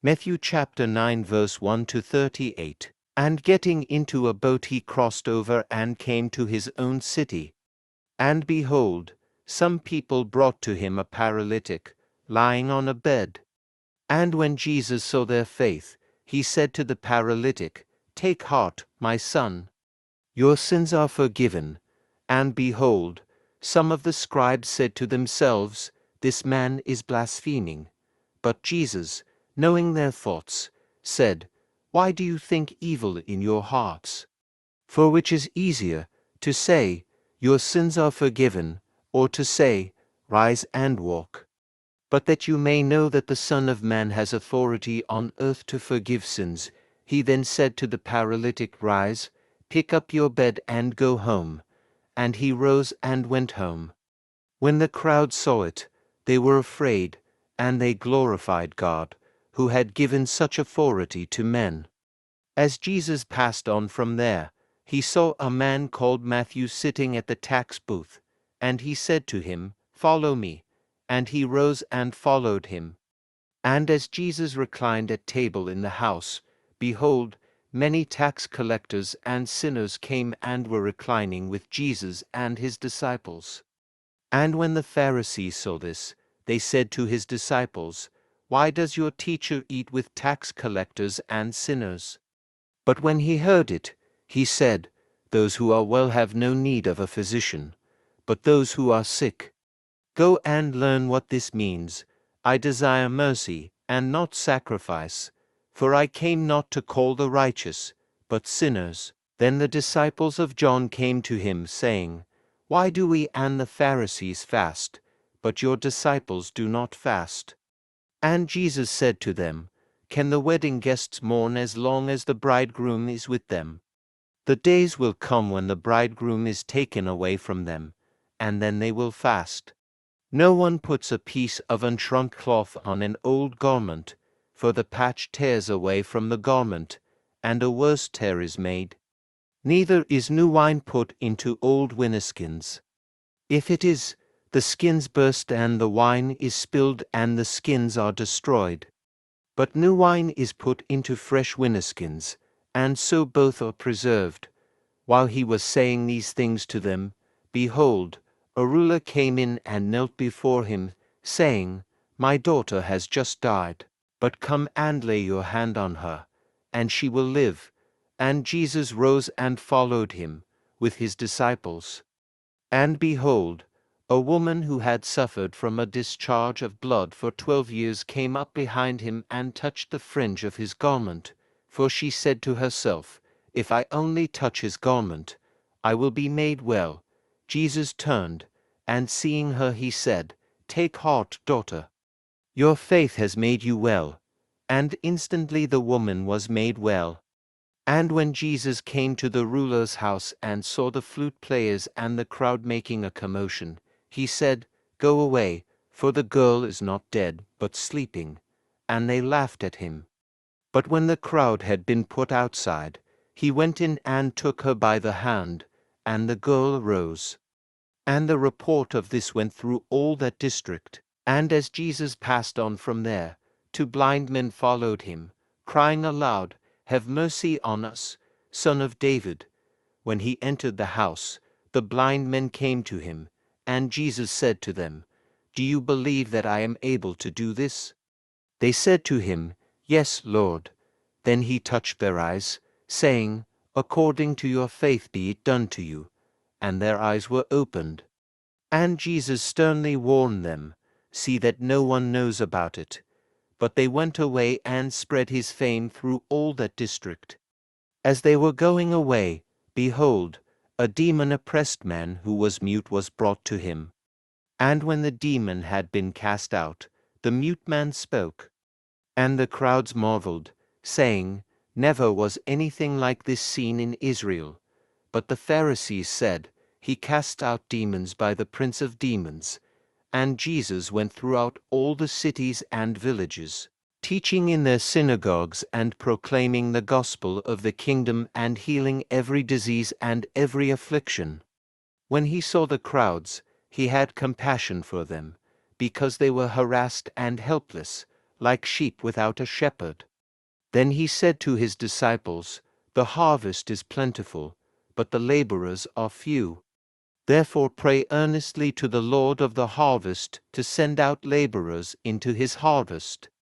Matthew chapter 9 verse 1 to 38. And getting into a boat he crossed over and came to his own city. And behold, some people brought to him a paralytic, lying on a bed. And when Jesus saw their faith, he said to the paralytic, Take heart, my son, your sins are forgiven. And behold, some of the scribes said to themselves, This man is blaspheming. But Jesus, knowing their thoughts, said, Why do you think evil in your hearts? For which is easier, to say, Your sins are forgiven, or to say, Rise and walk? But that you may know that the Son of Man has authority on earth to forgive sins, he then said to the paralytic, Rise, pick up your bed and go home. And he rose and went home. When the crowd saw it, they were afraid, and they glorified God, who had given such authority to men. As Jesus passed on from there, he saw a man called Matthew sitting at the tax booth, and he said to him, Follow me. And he rose and followed him. And as Jesus reclined at table in the house, behold, many tax collectors and sinners came and were reclining with Jesus and his disciples. And when the Pharisees saw this, they said to his disciples, Why does your teacher eat with tax collectors and sinners? But when he heard it, he said, Those who are well have no need of a physician, but those who are sick. Go and learn what this means. I desire mercy, and not sacrifice, for I came not to call the righteous, but sinners. Then the disciples of John came to him, saying, Why do we and the Pharisees fast, but your disciples do not fast? And Jesus said to them, Can the wedding guests mourn as long as the bridegroom is with them? The days will come when the bridegroom is taken away from them, and then they will fast. No one puts a piece of unshrunk cloth on an old garment, for the patch tears away from the garment, and a worse tear is made. Neither is new wine put into old wineskins. If it is, the skins burst and the wine is spilled and the skins are destroyed. But new wine is put into fresh wineskins, and so both are preserved. While he was saying these things to them, behold, a ruler came in and knelt before him, saying, My daughter has just died, but come and lay your hand on her, and she will live. And Jesus rose and followed him, with his disciples. And behold, a woman who had suffered from a discharge of blood for 12 years came up behind him and touched the fringe of his garment, for she said to herself, If I only touch his garment, I will be made well. Jesus turned, and seeing her he said, Take heart, daughter. Your faith has made you well. And instantly the woman was made well. And when Jesus came to the ruler's house and saw the flute players and the crowd making a commotion, he said, Go away, for the girl is not dead, but sleeping. And they laughed at him. But when the crowd had been put outside, he went in and took her by the hand, and the girl arose. And the report of this went through all that district. And as Jesus passed on from there, 2 blind men followed him, crying aloud, Have mercy on us, Son of David. When he entered the house, the blind men came to him, and Jesus said to them, Do you believe that I am able to do this? They said to him, Yes, Lord. Then he touched their eyes, saying, According to your faith be it done to you. And their eyes were opened. And Jesus sternly warned them, See that no one knows about it. But they went away and spread his fame through all that district. As they were going away, behold, a demon-oppressed man who was mute was brought to him. And when the demon had been cast out, the mute man spoke. And the crowds marveled, saying, Never was anything like this seen in Israel. But the Pharisees said, He cast out demons by the prince of demons. And Jesus went throughout all the cities and villages, teaching in their synagogues and proclaiming the gospel of the kingdom and healing every disease and every affliction. When he saw the crowds, he had compassion for them, because they were harassed and helpless, like sheep without a shepherd. Then he said to his disciples, The harvest is plentiful, but the laborers are few. Therefore pray earnestly to the Lord of the harvest to send out laborers into his harvest.